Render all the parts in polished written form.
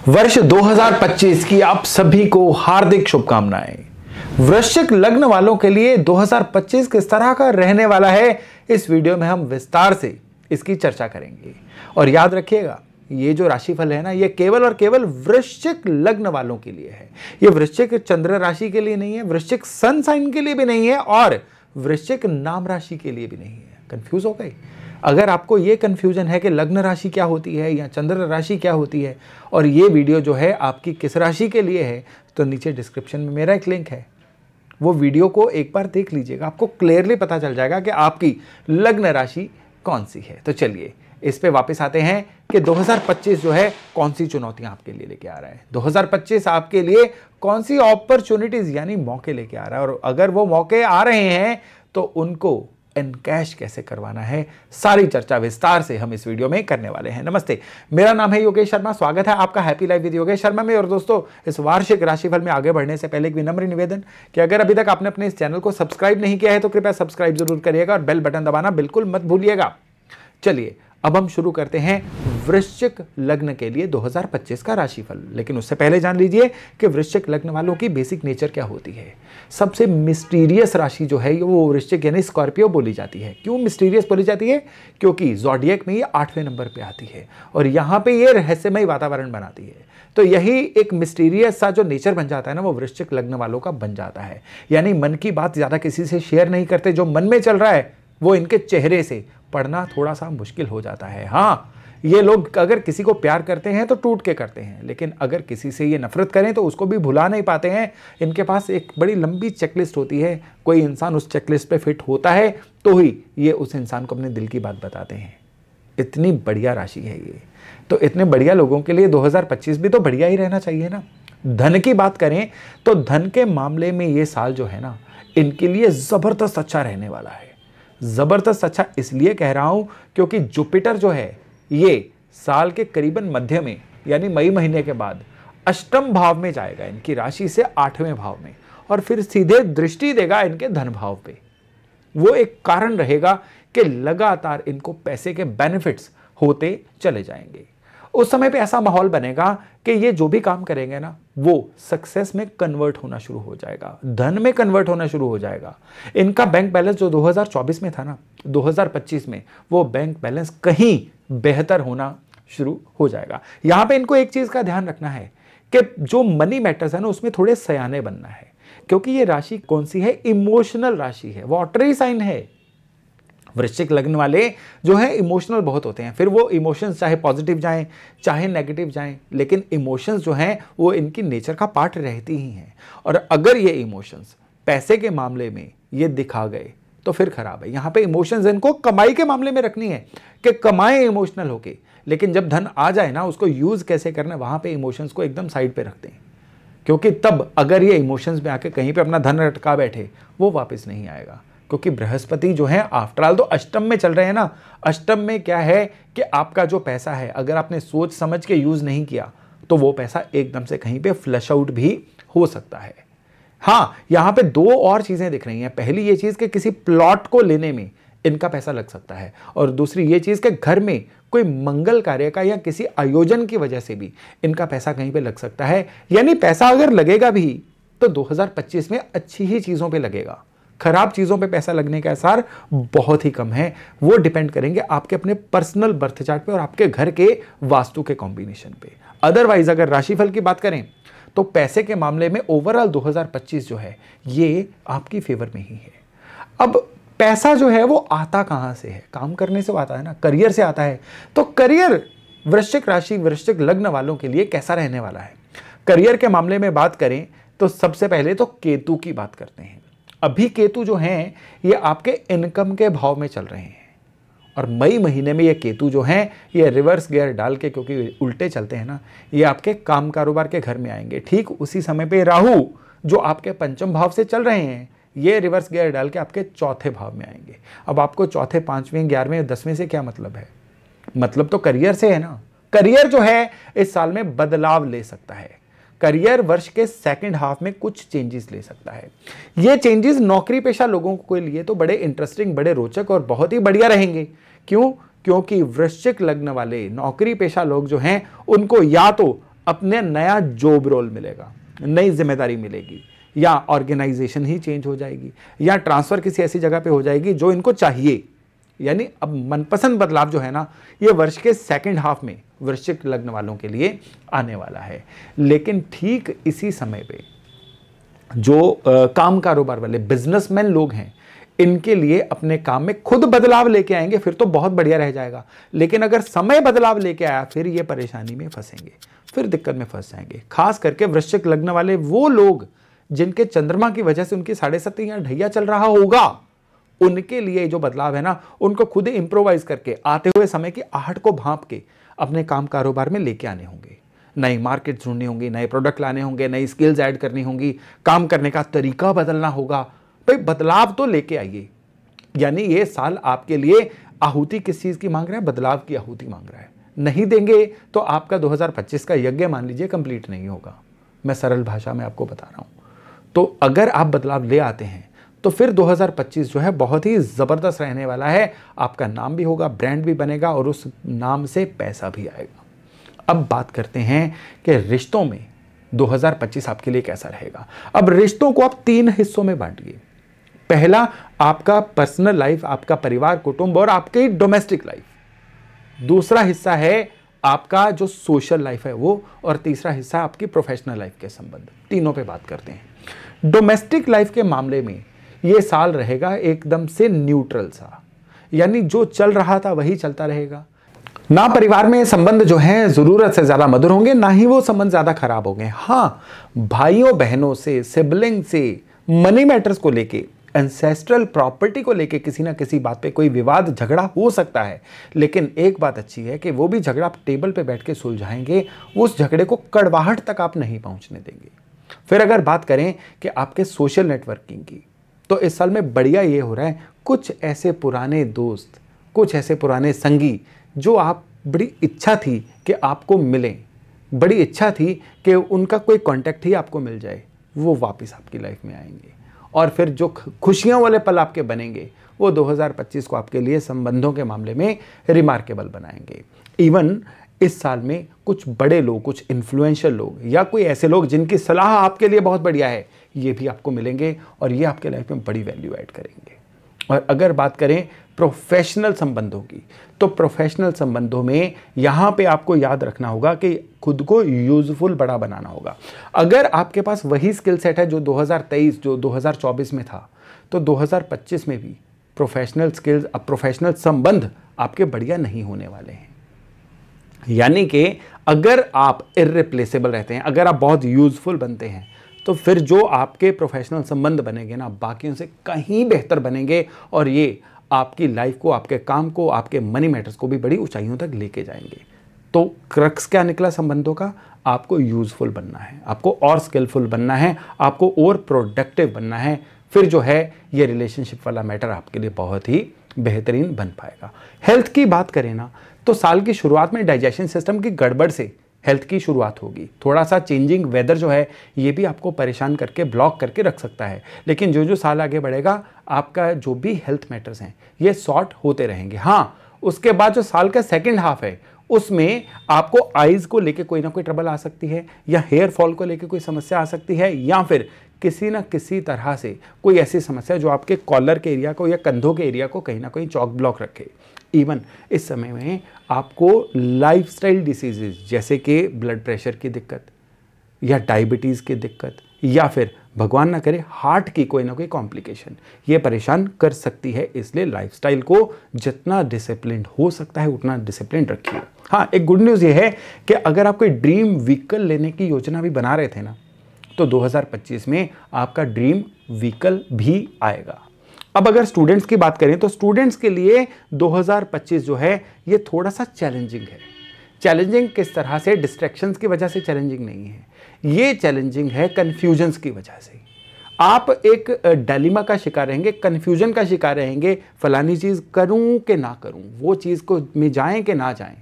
वर्ष 2025 की आप सभी को हार्दिक शुभकामनाएं। वृश्चिक लग्न वालों के लिए 2025 किस तरह का रहने वाला है, इस वीडियो में हम विस्तार से इसकी चर्चा करेंगे। और याद रखिएगा, ये जो राशिफल है ना, ये केवल और केवल वृश्चिक लग्न वालों के लिए है। ये वृश्चिक चंद्र राशि के लिए नहीं है, वृश्चिक सन साइन के लिए भी नहीं है और वृश्चिक नाम राशि के लिए भी नहीं है। कंफ्यूज हो गए? अगर आपको ये कंफ्यूजन है कि लग्न राशि क्या होती है या चंद्र राशि क्या होती है और ये वीडियो जो है आपकी किस राशि के लिए है, तो नीचे डिस्क्रिप्शन में मेरा एक लिंक है, वो वीडियो को एक बार देख लीजिएगा। आपको क्लियरली पता चल जाएगा कि आपकी लग्न राशि कौन सी है। तो चलिए इस पे वापस आते हैं कि 2025 जो है कौन सी चुनौतियां आपके लिए लेके आ रहा है। 2025 आपके लिए कौन सी अपॉर्चुनिटीज यानी मौके लेके आ रहा है, और अगर वो मौके आ रहे हैं तो उनको एनकैश कैसे करवाना है, सारी चर्चा विस्तार से हम इस वीडियो में करने वाले हैं। नमस्ते, मेरा नाम है योगेश शर्मा। स्वागत है आपका happy life with Yogesh Sharma में। और दोस्तों, इस वार्षिक राशिफल में आगे बढ़ने से पहले एक विनम्र निवेदन कि अगर अभी तक आपने अपने इस चैनल को सब्सक्राइब नहीं किया है तो कृपया सब्सक्राइब जरूर करिएगा और बेल बटन दबाना बिल्कुल मत भूलिएगा। चलिए अब हम शुरू करते हैं वृश्चिक लग्न के लिए 2025 का राशिफल। लेकिन उससे पहले जान लीजिए कि वृश्चिक लग्न वालों की बेसिक नेचर क्या होती है। सबसे मिस्टीरियस राशि जो है वो वृश्चिक यानी स्कॉर्पियो बोली जाती है। क्यों मिस्टीरियस बोली जाती है? क्योंकि ज़ोडिएक में ये 8वें नंबर पे आती है और यहाँ पे ये रहस्यमय वातावरण बनाती है। तो यही एक मिस्टीरियस सा जो नेचर बन जाता है ना, वो वृश्चिक लग्न वालों का बन जाता है। यानी मन की बात ज़्यादा किसी से शेयर नहीं करते, जो मन में चल रहा है वो इनके चेहरे से पढ़ना थोड़ा सा मुश्किल हो जाता है। हाँ, ये लोग अगर किसी को प्यार करते हैं तो टूट के करते हैं, लेकिन अगर किसी से ये नफरत करें तो उसको भी भुला नहीं पाते हैं। इनके पास एक बड़ी लंबी चेकलिस्ट होती है। कोई इंसान उस चेकलिस्ट पे फिट होता है तो ही ये उस इंसान को अपने दिल की बात बताते हैं। इतनी बढ़िया राशि है ये। तो इतने बढ़िया लोगों के लिए 2025 भी तो बढ़िया ही रहना चाहिए ना। धन की बात करें तो धन के मामले में ये साल जो है ना, इनके लिए ज़बरदस्त अच्छा रहने वाला है। ज़बरदस्त अच्छा इसलिए कह रहा हूं क्योंकि जुपिटर जो है ये साल के करीबन मध्य में यानी मई महीने के बाद अष्टम भाव में जाएगा, इनकी राशि से 8वें भाव में, और फिर सीधे दृष्टि देगा इनके धन भाव पे। वो एक कारण रहेगा कि लगातार इनको पैसे के बेनिफिट्स होते चले जाएंगे। उस समय पे ऐसा माहौल बनेगा कि ये जो भी काम करेंगे ना, वो सक्सेस में कन्वर्ट होना शुरू हो जाएगा, धन में कन्वर्ट होना शुरू हो जाएगा। इनका बैंक बैलेंस जो 2024 में था ना, 2025 में वो बैंक बैलेंस कहीं बेहतर होना शुरू हो जाएगा। यहां पे इनको एक चीज का ध्यान रखना है कि जो मनी मैटर्स है ना, उसमें थोड़े सयाने बनना है, क्योंकि ये राशि कौन सी है? इमोशनल राशि है, वाटरी साइन है। वृश्चिक लग्न वाले जो है इमोशनल बहुत होते हैं। फिर वो इमोशंस चाहे पॉजिटिव जाएं चाहे नेगेटिव जाएं, लेकिन इमोशंस जो हैं वो इनकी नेचर का पार्ट रहती ही हैं। और अगर ये इमोशंस पैसे के मामले में ये दिखा गए तो फिर खराब है। यहाँ पे इमोशंस इनको कमाई के मामले में रखनी है कि कमाएं इमोशनल होके, लेकिन जब धन आ जाए ना, उसको यूज कैसे करना है, वहां पे इमोशंस को एकदम साइड पे रखते हैं। क्योंकि तब अगर ये इमोशंस में आके कहीं पे अपना धन अटका बैठे, वो वापस नहीं आएगा। क्योंकि बृहस्पति जो है आफ्टर ऑल तो अष्टम में चल रहे हैं ना। अष्टम में क्या है कि आपका जो पैसा है, अगर आपने सोच समझ के यूज नहीं किया तो वो पैसा एकदम से कहीं पे फ्लश आउट भी हो सकता है। हाँ, यहाँ पे दो और चीजें दिख रही हैं। पहली ये चीज कि किसी प्लॉट को लेने में इनका पैसा लग सकता है, और दूसरी ये चीज कि घर में कोई मंगल कार्य का या किसी आयोजन की वजह से भी इनका पैसा कहीं पे लग सकता है। यानी पैसा अगर लगेगा भी तो 2025 में अच्छी ही चीजों पे लगेगा। खराब चीजों पे पैसा लगने का आसार बहुत ही कम है। वो डिपेंड करेंगे आपके अपने पर्सनल बर्थ चार्ट पे और आपके घर के वास्तु के कॉम्बिनेशन पे। अदरवाइज अगर राशिफल की बात करें तो पैसे के मामले में ओवरऑल 2025 जो है ये आपकी फेवर में ही है। अब पैसा जो है वो आता कहां से है? काम करने से आता है ना, करियर से आता है। तो करियर वृश्चिक राशि वृश्चिक लग्न वालों के लिए कैसा रहने वाला है? करियर के मामले में बात करें तो सबसे पहले तो केतु की बात करते हैं। अभी केतु जो हैं ये आपके इनकम के भाव में चल रहे हैं, और मई महीने में ये केतु जो हैं ये रिवर्स गियर डाल के, क्योंकि उल्टे चलते हैं ना, ये आपके काम कारोबार के घर में आएंगे। ठीक उसी समय पे राहु जो आपके पंचम भाव से चल रहे हैं, ये रिवर्स गियर डाल के आपके चौथे भाव में आएंगे। अब आपको चौथे, 5वें, 11वें, 10वें से क्या मतलब है? मतलब तो करियर से है ना। करियर जो है इस साल में बदलाव ले सकता है। करियर वर्ष के सेकंड हाफ में कुछ चेंजेस ले सकता है। ये चेंजेस नौकरी पेशा लोगों के लिए तो बड़े इंटरेस्टिंग, बड़े रोचक और बहुत ही बढ़िया रहेंगे। क्यों? क्योंकि वृश्चिक लग्न वाले नौकरी पेशा लोग जो हैं उनको या तो अपने नया जॉब रोल मिलेगा, नई जिम्मेदारी मिलेगी, या ऑर्गेनाइजेशन ही चेंज हो जाएगी, या ट्रांसफ़र किसी ऐसी जगह पे हो जाएगी जो इनको चाहिए। यानी अब मनपसंद बदलाव जो है ना, ये वर्ष के सेकंड हाफ में वृश्चिक लग्न वालों के लिए आने वाला है। लेकिन ठीक इसी समय पे जो काम कारोबार वाले बिजनेसमैन लोग हैं, इनके लिए अपने काम में खुद बदलाव लेके आएंगे, फिर तो बहुत बढ़िया रह जाएगा। लेकिन अगर समय बदलाव लेके आया, फिर ये परेशानी में फंसेंगे, फिर दिक्कत में फंस जाएंगे। खास करके वृश्चिक लग्न वाले वो लोग जिनके चंद्रमा की वजह से उनकी 7.5 या ढैया चल रहा होगा, उनके लिए जो बदलाव है ना, उनको खुद ही इंप्रोवाइज करके आते हुए समय की आहट को भांप के अपने काम कारोबार में लेके आने होंगे। नई मार्केट ढूंढनी होंगी, नए प्रोडक्ट लाने होंगे, नई स्किल्स ऐड करनी होंगी, काम करने का तरीका बदलना होगा। भाई बदलाव तो लेके आइए। यानी ये साल आपके लिए आहुति किस चीज की मांग रहा है? बदलाव की आहुति मांग रहा है। नहीं देंगे तो आपका 2025 का यज्ञ मान लीजिए कंप्लीट नहीं होगा। मैं सरल भाषा में आपको बता रहा हूं। तो अगर आप बदलाव ले आते हैं तो फिर 2025 जो है बहुत ही जबरदस्त रहने वाला है। आपका नाम भी होगा, ब्रांड भी बनेगा और उस नाम से पैसा भी आएगा। अब बात करते हैं कि रिश्तों में 2025 आपके लिए कैसा रहेगा। अब रिश्तों को आप 3 हिस्सों में बांटिए। पहला आपका पर्सनल लाइफ, आपका परिवार कुटुंब और आपकी डोमेस्टिक लाइफ। दूसरा हिस्सा है आपका जो सोशल लाइफ है वो, और तीसरा हिस्सा आपकी प्रोफेशनल लाइफ के संबंध। तीनों पे बात करते हैं। डोमेस्टिक लाइफ के मामले में ये साल रहेगा एकदम से न्यूट्रल सा, यानी जो चल रहा था वही चलता रहेगा। ना परिवार में संबंध जो है जरूरत से ज्यादा मधुर होंगे, ना ही वो संबंध ज्यादा खराब होंगे। हाँ, भाइयों बहनों से, सिबलिंग से, मनी मैटर्स को लेके, एंसेस्ट्रल प्रॉपर्टी को लेके किसी ना किसी बात पे कोई विवाद झगड़ा हो सकता है। लेकिन एक बात अच्छी है कि वो भी झगड़ा आप टेबल पे बैठ के सुलझाएंगे, उस झगड़े को कड़वाहट तक आप नहीं पहुंचने देंगे। फिर अगर बात करें कि आपके सोशल नेटवर्किंग की, तो इस साल में बढ़िया ये हो रहा है, कुछ ऐसे पुराने दोस्त, कुछ ऐसे पुराने संगी जो आप बड़ी इच्छा थी कि आपको मिलें, बड़ी इच्छा थी कि उनका कोई कांटेक्ट ही आपको मिल जाए, वो वापस आपकी लाइफ में आएंगे। और फिर जो खुशियों वाले पल आपके बनेंगे वो 2025 को आपके लिए संबंधों के मामले में रिमार्केबल बनाएंगे। इवन इस साल में कुछ बड़े लोग, कुछ इन्फ्लुएंशियल लोग या कोई ऐसे लोग जिनकी सलाह आपके लिए बहुत बढ़िया है, ये भी आपको मिलेंगे और ये आपके लाइफ में बड़ी वैल्यू ऐड करेंगे। और अगर बात करें प्रोफेशनल संबंधों की, तो प्रोफेशनल संबंधों में यहाँ पे आपको याद रखना होगा कि खुद को यूजफुल बड़ा बनाना होगा। अगर आपके पास वही स्किल सेट है जो 2023 जो 2024 में था, तो 2025 में भी प्रोफेशनल स्किल्स, प्रोफेशनल संबंध आपके बढ़िया नहीं होने वाले हैं। यानी कि अगर आप इर्रिप्लेसेबल रहते हैं, अगर आप बहुत यूजफुल बनते हैं, तो फिर जो आपके प्रोफेशनल संबंध बनेंगे ना, बाकियों से कहीं बेहतर बनेंगे और ये आपकी लाइफ को, आपके काम को, आपके मनी मैटर्स को भी बड़ी ऊंचाइयों तक लेके जाएंगे। तो क्रक्स क्या निकला संबंधों का? आपको यूजफुल बनना है, आपको और स्किलफुल बनना है, आपको और प्रोडक्टिव बनना है। फिर जो है ये रिलेशनशिप वाला मैटर आपके लिए बहुत ही बेहतरीन बन पाएगा। हेल्थ की बात करें ना, तो साल की शुरुआत में डाइजेशन सिस्टम की गड़बड़ से हेल्थ की शुरुआत होगी। थोड़ा सा चेंजिंग वेदर जो है ये भी आपको परेशान करके ब्लॉक करके रख सकता है। लेकिन जो जो साल आगे बढ़ेगा, आपका जो भी हेल्थ मैटर्स हैं ये सॉर्ट होते रहेंगे। हाँ, उसके बाद जो साल का सेकंड हाफ है उसमें आपको आईज को लेके कोई ना कोई ट्रबल आ सकती है, या हेयर फॉल को लेके कोई समस्या आ सकती है, या फिर किसी ना किसी तरह से कोई ऐसी समस्या जो आपके कॉलर के एरिया को या कंधों के एरिया को कहीं ना कहीं चौक ब्लॉक रखे। इवन इस समय में आपको लाइफस्टाइल डिसीजेज जैसे कि ब्लड प्रेशर की दिक्कत या डायबिटीज़ की दिक्कत या फिर भगवान ना करे हार्ट की कोई ना कोई कॉम्प्लिकेशन ये परेशान कर सकती है। इसलिए लाइफस्टाइल को जितना डिसिप्लिन हो सकता है उतना डिसिप्लिन रखिए। हाँ, एक गुड न्यूज़ ये है कि अगर आप कोई ड्रीम व्हीकल लेने की योजना भी बना रहे थे ना, तो 2025 में आपका ड्रीम व्हीकल भी आएगा। अब अगर स्टूडेंट्स की बात करें तो स्टूडेंट्स के लिए 2025 जो है ये थोड़ा सा चैलेंजिंग है। चैलेंजिंग किस तरह से? डिस्ट्रैक्शंस की वजह से चैलेंजिंग नहीं है, ये चैलेंजिंग है कन्फ्यूजन्स की वजह से। आप एक डायलेमा का शिकार रहेंगे, कन्फ्यूजन का शिकार रहेंगे, फलानी चीज़ करूं कि ना करूं, वो चीज़ को में जाएं कि ना जाएं,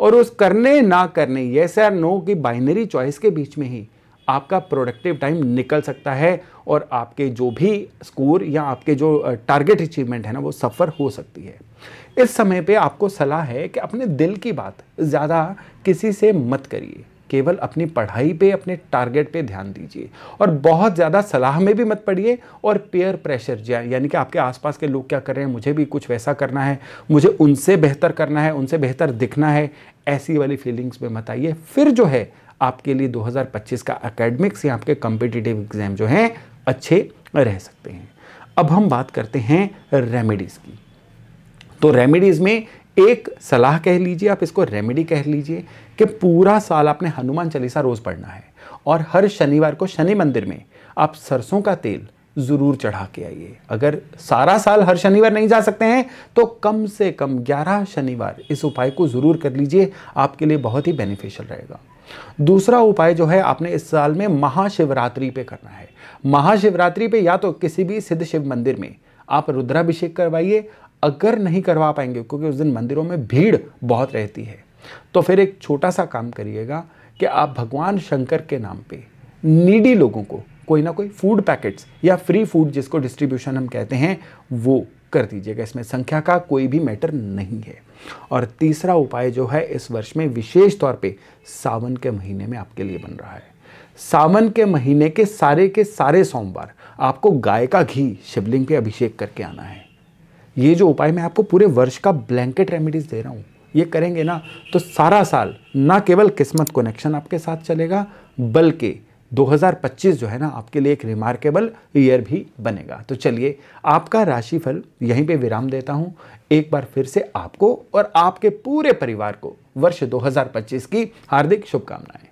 और उस करने ना करने, येस और नो की बाइनरी चॉइस के बीच में ही आपका प्रोडक्टिव टाइम निकल सकता है और आपके जो भी स्कोर या आपके जो टारगेट अचीवमेंट है ना वो सफ़र हो सकती है। इस समय पे आपको सलाह है कि अपने दिल की बात ज़्यादा किसी से मत करिए। केवल अपनी पढ़ाई पे, अपने टारगेट पे ध्यान दीजिए और बहुत ज़्यादा सलाह में भी मत पड़िए और पेयर प्रेशर यानी कि आपके आसपास के लोग क्या कर रहे हैं, मुझे भी कुछ वैसा करना है, मुझे उनसे बेहतर करना है, उनसे बेहतर दिखना है, ऐसी वाली फीलिंग्स में मत आइए। फिर जो है आपके लिए 2025 का एकेडमिक्स या आपके कॉम्पिटिटिव एग्जाम जो हैं अच्छे रह सकते हैं। अब हम बात करते हैं रेमेडीज़ की। तो रेमेडीज़ में एक सलाह कह लीजिए, आप इसको रेमेडी कह लीजिए, कि पूरा साल आपने हनुमान चालीसा रोज़ पढ़ना है और हर शनिवार को शनि मंदिर में आप सरसों का तेल ज़रूर चढ़ा के आइए। अगर सारा साल हर शनिवार नहीं जा सकते हैं तो कम से कम 11 शनिवार इस उपाय को ज़रूर कर लीजिए, आपके लिए बहुत ही बेनिफिशियल रहेगा। दूसरा उपाय जो है आपने इस साल में महाशिवरात्रि पे करना है। महाशिवरात्रि पे या तो किसी भी सिद्ध शिव मंदिर में आप रुद्राभिषेक करवाइए, अगर नहीं करवा पाएंगे क्योंकि उस दिन मंदिरों में भीड़ बहुत रहती है, तो फिर एक छोटा सा काम करिएगा कि आप भगवान शंकर के नाम पे नीडी लोगों को कोई ना कोई फूड पैकेट्स या फ्री फूड, जिसको डिस्ट्रीब्यूशन हम कहते हैं, वो कर दीजिएगा। इसमें संख्या का कोई भी मैटर नहीं है। और तीसरा उपाय जो है इस वर्ष में विशेष तौर पे सावन के महीने में आपके लिए बन रहा है। सावन के महीने के सारे सोमवार आपको गाय का घी शिवलिंग पे अभिषेक करके आना है। ये जो उपाय मैं आपको पूरे वर्ष का ब्लैंकेट रेमेडीज दे रहा हूँ, ये करेंगे ना तो सारा साल ना केवल किस्मत कनेक्शन आपके साथ चलेगा, बल्कि 2025 जो है ना आपके लिए एक रिमार्केबल ईयर भी बनेगा। तो चलिए आपका राशिफल यहीं पे विराम देता हूं। एक बार फिर से आपको और आपके पूरे परिवार को वर्ष 2025 की हार्दिक शुभकामनाएं।